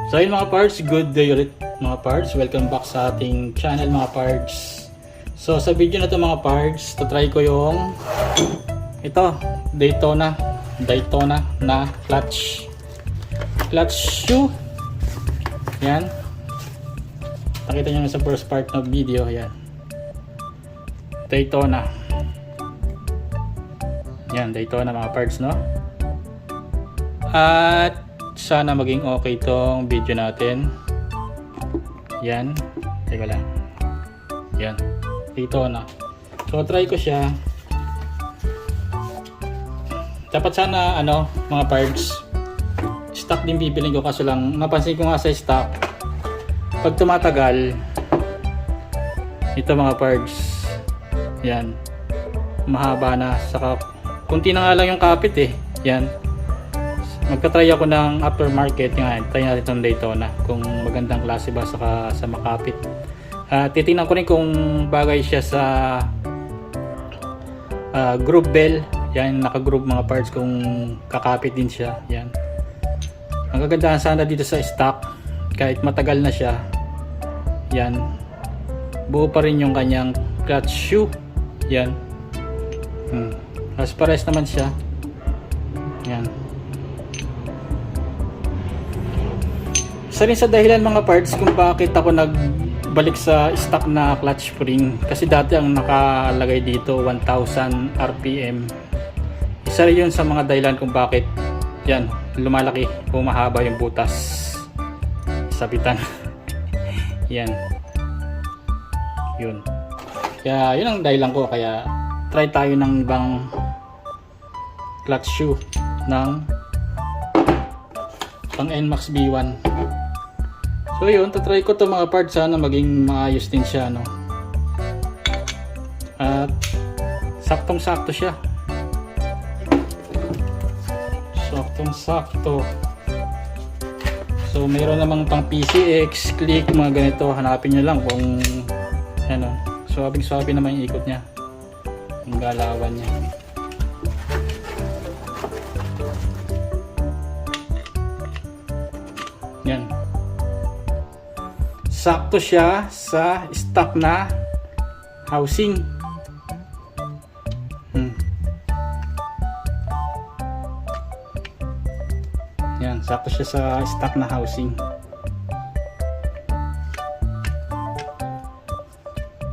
So yun mga parts, good day ulit mga parts. Welcome back sa ating channel mga parts. So sa video na to mga parts, try ko yung ito, Daytona na clutch shoe. Yan. Nakita nyo sa first part ng video. Yan. Daytona. Yan, Daytona mga parts, no? At sana maging okay tong video natin. Yan. Teka lang. Yan. Daytona. So try ko siya. Dapat sana mga parts stock din bibilin ko, kaso lang napansin ko nga sa stock pag tumatagal ito mga parts, yan, mahaba na, saka kunti na nga lang yung kapit eh. Yan, magta-try ako ng aftermarket. Nga, try natin itong Daytona kung magandang klase ba saka sa makapit. Titingnan ko rin kung bagay siya sa groove bell. Yan, naka-groove mga parts, kung kakapit din siya. Yan, ang kagandahan sana dito sa stock, kahit matagal na siya, yan, buo pa rin yung kanyang clutch shoe. Yan, as pares naman siya. Yan, isa rin sa dahilan mga parts kung bakit ako nagbalik sa stock na clutch spring, kasi dati ang nakalagay dito 1000 rpm. Isa rin yun sa mga dahilan kung bakit yan, lumalaki, humahaba yung butas, sabitan. Yan, yun, kaya yun ang dahilan ko, kaya try tayo ng ibang clutch shoe ng pang NMAX B1. So yun, tatry ko to mga parts, sana maging maayos din siya, no? At saktong sakto siya, saktong-sakto. So mayroon namang pang PCX, click, mga ganito. Hanapin nyo lang kung ano, swabing-swabe naman yung ikot nya, yung galawan nya. Yan, sakto siya sa stock na housing. Yan, sakto siya sa stock na housing.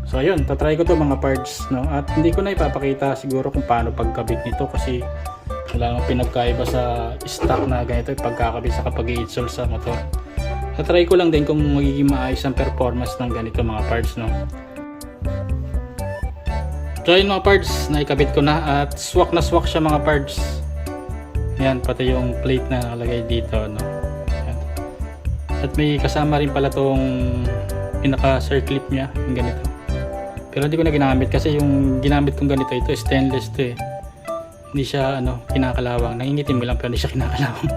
So ayun, tatry ko to mga parts, no? At hindi ko na ipapakita siguro kung paano pagkabit nito, kasi wala nang pinagkaiba sa stock na ganito yung pagkakabit sa kapag i-install sa motor. Tatry ko lang din kung magiging maayos ang performance ng ganito mga parts, no? So yun mga parts, naikabit ko na at swak na swak siya mga parts. Yan, pati yung plate na nakalagay dito, no. Yan. At may kasama rin pala tong pinaka circlip niya, yung ganito. Pero hindi ko na ginamit kasi yung ginamit kong ganito, ito stainless to eh. Hindi siya kinakalawang. Nangingitim mo lang pero hindi siya kinakalawang.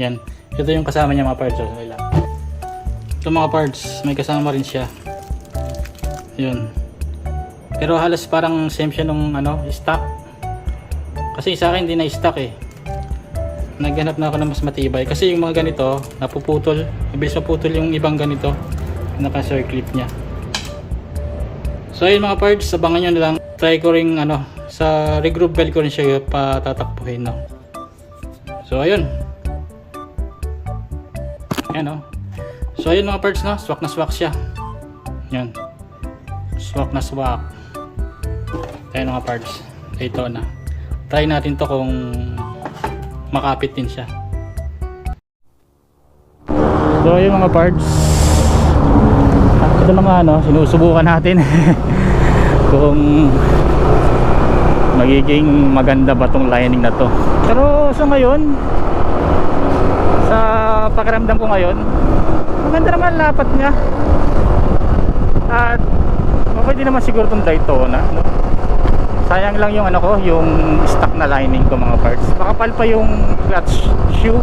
Yan. Ito yung kasama niya mga parts. So, ito mga parts, may kasama rin siya. Yun. Pero halos parang same siya nung stock. Kasi sa akin hindi na stock eh. Naghanap na ako ng mas matibay kasi yung mga ganito napuputol, mabilis maputol yung ibang ganito, naka-circlip niya. So ayun mga parts, abangan nyo na lang. Try ko ring sa regroup belt ko rin siya patatakpuhin, no. So ayun. Ayan, so ayun mga parts, no, swak na swak siya. Yan. Swak na swak. Ayun mga parts. Ito na. Try natin to kung makapit din siya. So yung mga parts, ito mga sinusubukan natin kung magiging maganda ba tong lining na to. Pero sa ngayon, sa pakiramdam ko ngayon, maganda naman lapat niya. At okay din naman siguro tong Daytona, no? Sayang lang yung yung stock na lining ko mga parts. Makapal pa yung clutch shoe.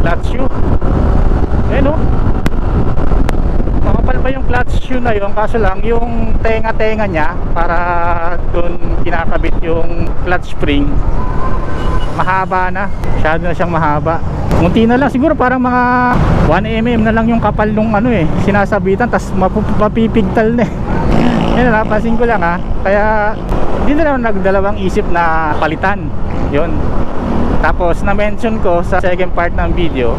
Clutch shoe. Ayan, makapal pa yung clutch shoe na yun, kaso lang yung tenga-tenga niya para dun kinakabit yung clutch spring, mahaba na. Masyado na siyang mahaba. Munti na lang siguro, parang mga 1mm na lang yung kapal nung sinasabitan, tas mapipigtal na eh. Yan, napansin ko lang kaya hindi na lang nagdalawang isip na palitan yun. Tapos na-mention ko sa second part ng video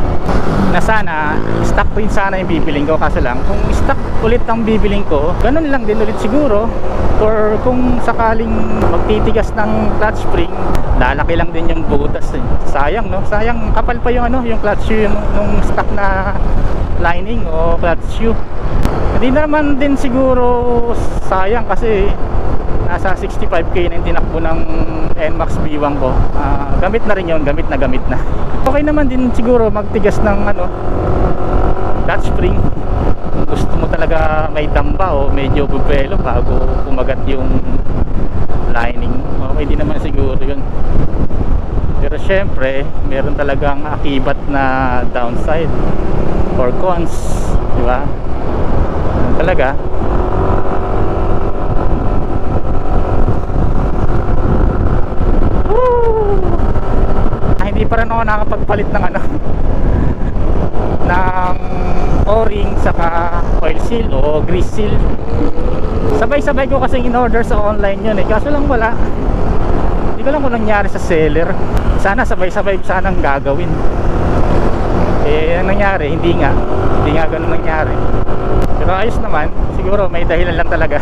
na sana stock rin sana yung bibiling ko, kaso lang kung stock ulit ang bibiling ko, ganun lang din ulit siguro. Or kung sakaling magtitigas ng clutch spring, lalaki lang din yung butas eh. Sayang, no? Sayang, kapal pa yung yung clutch shoe nung stock na lining o clutch shoe. Hindi naman din siguro sayang kasi nasa 65k na yung tinakbo ng NMAX B1 ko. Gamit na rin yun, gamit na. Okay naman din siguro magtigas ng clutch spring kung gusto mo talaga may damba o medyo bubelo bago kumagat yung lining. Okay din naman siguro yun. Pero syempre meron talagang akibat na downside or cons, di ba? Talaga hindi pa rin ako nakapagpalit ng ng o-ring saka oil seal o grease seal. Sabay-sabay ko kasi in-order sa online yun eh, kaso lang wala. Hindi ko lang kung nangyari sa seller. Sana sabay-sabay ko sanang gagawin. Ang nangyari, hindi nga ganun nangyari. Pero ayos naman, siguro may dahilan lang talaga.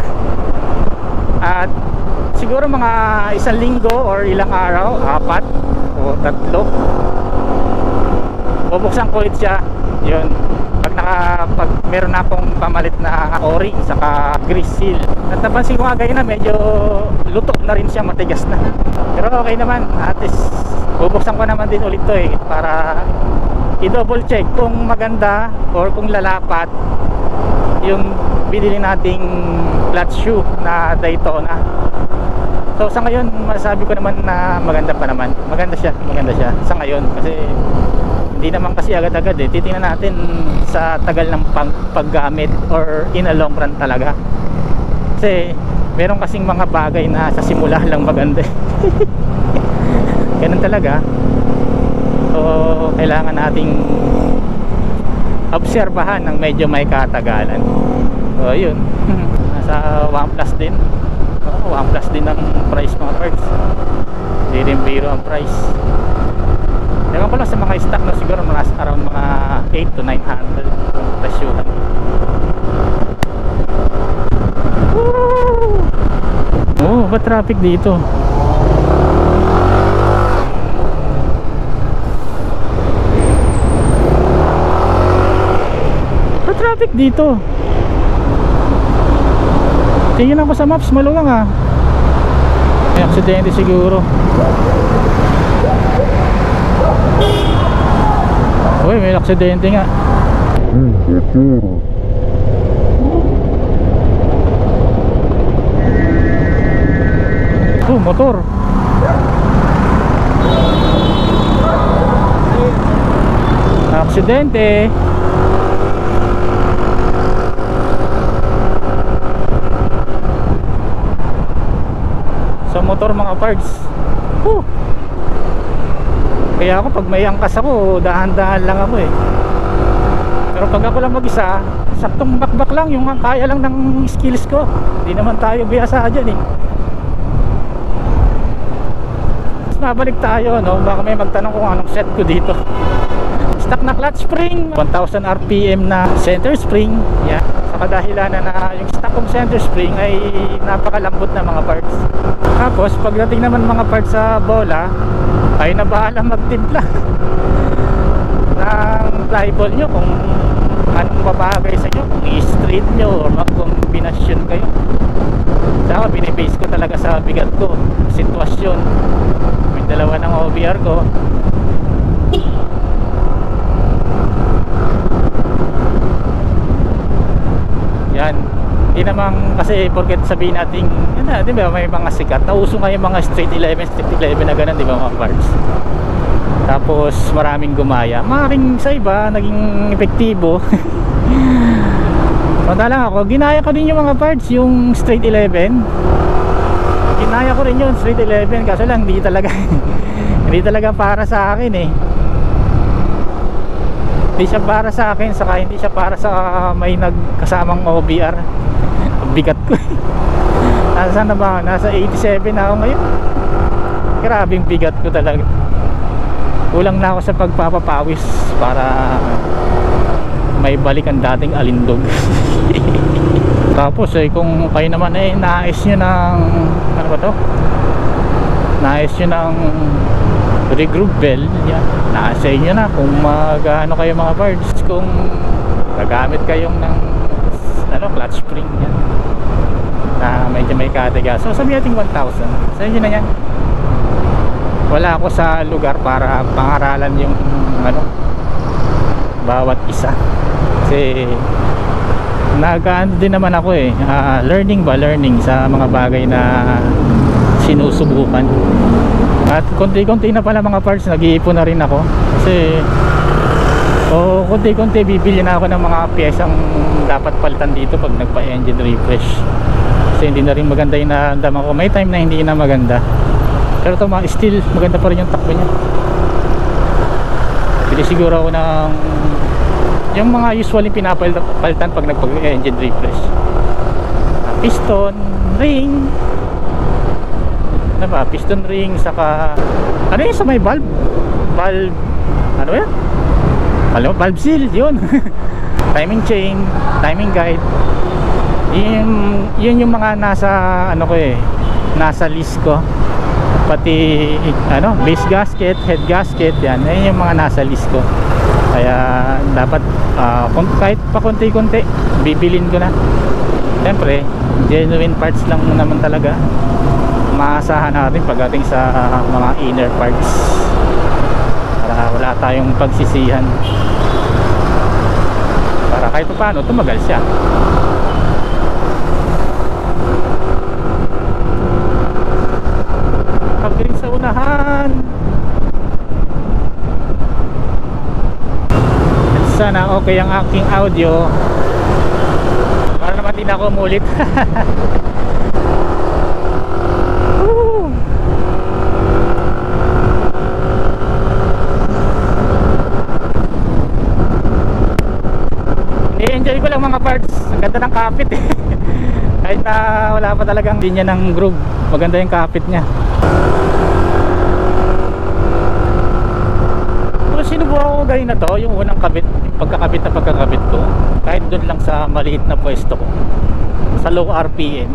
At siguro mga 1 linggo or ilang araw, 4 o 3, bubuksan ko ulit siya. Yun, pag meron na akong pamalit na o-ring saka grease seal. At napansin ko nga ganyan na medyo luto na rin siya, matigas na. Pero okay naman, at least bubuksan ko naman din ulit to para i-double check kung maganda or kung lalapat yung binili nating clutch shoe na Daytona. So sa ngayon masasabi ko naman na maganda pa naman. Maganda siya sa ngayon kasi hindi naman kasi agad-agad eh. Titingnan natin sa tagal ng paggamit or in a long run talaga. Kasi meron kasing mga bagay na sa simula lang maganda. Ganun talaga. So kailangan nating obserbahan ng medyo may katagalan. So yun, nasa 1 plus din. 1 plus din ang price mga parts. Hindi rin biro ang price. Ewan ko lang sa mga stock na siguro mga around mga 8 to 900 presyuhan. Oh, ba traffic dito? Ba traffic dito? Tingin ako sa maps, maluwang ah. May aksidente siguro. Uy, may aksidente nga. Motor. Aksidente. Sa motor mga parts. Kaya ako pag may angkas ako, dahan-dahan lang ako eh. Pero pag ako lang mag-isa, saktong bakbak lang, yung kaya lang ng skills ko. Hindi naman tayo biyasa dyan eh. Mabalik tayo, no? Baka may magtanong kung anong set ko dito. Stock na clutch spring, 1000 RPM na center spring. Yan. Sa kadahilanan na yung stock kong center spring ay napakalambot na mga parts. Tapos pagdating naman mga parts sa bola, ay nabahala magtimpla ng flyball nyo kung anong babagay sa inyo, kung i-straight nyo or mag-combination kayo. Saka binibase ko talaga sa bigat ko, sitwasyon. May dalawa ng OBR ko. Yan. Hindi naman kasi porket sabihin natin, yan na, di ba, may mga sikat. Nauso nga yung mga straight 11 na ganun, di ba mga parts. Tapos maraming gumaya. Maraming sa iba, naging epektibo. Madalang ako, ginaya ko din yung mga parts, yung straight 11. Ginaya ko rin yun, straight 11. Kaso lang, hindi talaga hindi talaga para sa akin eh. Hindi siya para sa akin, saka hindi siya para sa may nagkasamang OBR. Bigat ko eh. Nasa na ba? Nasa 87 na ako ngayon. Grabing bigat ko talaga. Kulang na ako sa pagpapapawis para may balik ang dating alindog. Tapos eh, kung kayo naman eh nais nyo ng ano ba to? Nais nyo ng regroup bell, yan. Nasa inyo na kung mag-ano kayo mga parts, kung gagamit kayong ng ano, clutch spring yan na medyo may katiga. So sabihin natin 1,000 sa inyo na yan. Wala ako sa lugar para pangaralan yung ano, bawat isa. Kasi nag-ano din naman ako eh, learning sa mga bagay na sinusubukan. At konti-konti na pala mga parts, nag-iipon na rin ako. Kasi konti-konti bibili na ako ng mga piyesang dapat palitan dito pag nagpa-engine refresh. Kasi hindi na rin maganda yung naramdaman ko. May time na hindi na maganda. Pero ito still maganda pa rin yung takbo niya. Bili siguro ako ng yung mga usually pinapalitan pag nagpa-engine refresh. Piston, ring, ano ba? Piston ring, saka ano yun sa may valve? Ano yan? Valve seal, yun. Timing chain, timing guide. Yun yung mga nasa ano ko eh, nasa list ko. Pati ano, base gasket, head gasket, yan. Yan yung mga nasa list ko. Kaya dapat kahit pa konti-konti bibilin ko na. Siyempre genuine parts lang naman talaga maasahan natin pagdating sa mga inner parts, para wala tayong pagsisihan, para kahit paano tumagal siya. Pagdating sa unahan, sana okay ang aking audio para naman din ako umulit. I-enjoy ko lang mga parts. Ang ganda ng kapit eh. Kahit na wala pa talagang linya ng groove, maganda yung kapit niya. Pero sinubukan ko gawin na to, yung unang kabit, yung pagkakabit ko, kahit doon lang sa maliit na pwesto ko, sa low RPM.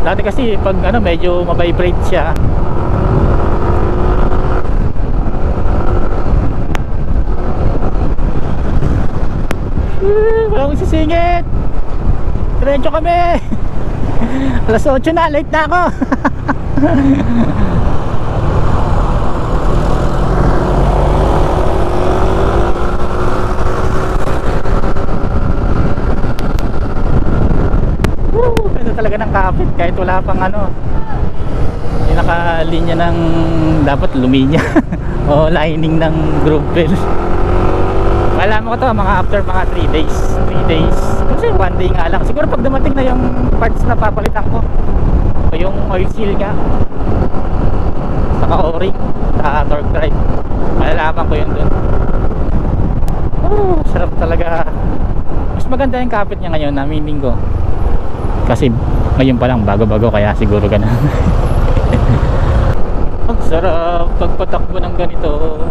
Dati kasi pag ano, medyo mabibrate siya, walang sisingit, diretso kami. Alas 8 na, late na ako. Ganda talaga ng kapit kahit wala pang ano, yung nakalinya ng dapat luminya o lining ng groove bell. Alam ko to mga after mga 3 days kasi 1 day nga lang siguro pag dumating na yung parts na papalitan ko o yung oil seal nga saka o-ring sa torque drive, malalaman ko yun dun. Sarap talaga. Mas maganda yung kapit niya ngayon, naminin ko kasi ngayon pa lang bago-bago kaya siguro ganun. Ang sarap pagpatakbo ng ganito.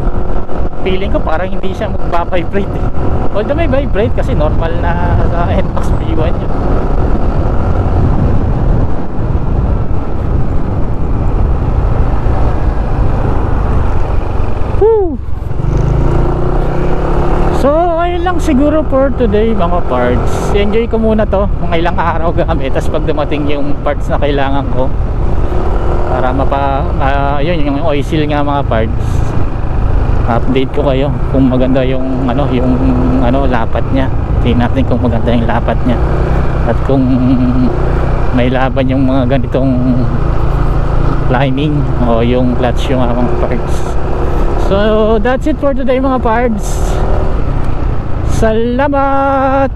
Feeling ko parang hindi siya magpa-vibrate eh. Although may vibrate kasi normal na sa NMAX V1 yun. Woo! So ayun lang siguro for today mga parts. Enjoy ko muna to mga ilang araw gamit, tapos pag dumating yung parts na kailangan ko para yun yung oil seal nga mga parts, update ko kayo kung maganda yung lapat niya. Tingnan natin kung maganda yung lapat niya at kung may laban yung mga ganitong lining o yung clutch yung mga parts. So that's it for today mga parts. Salamat.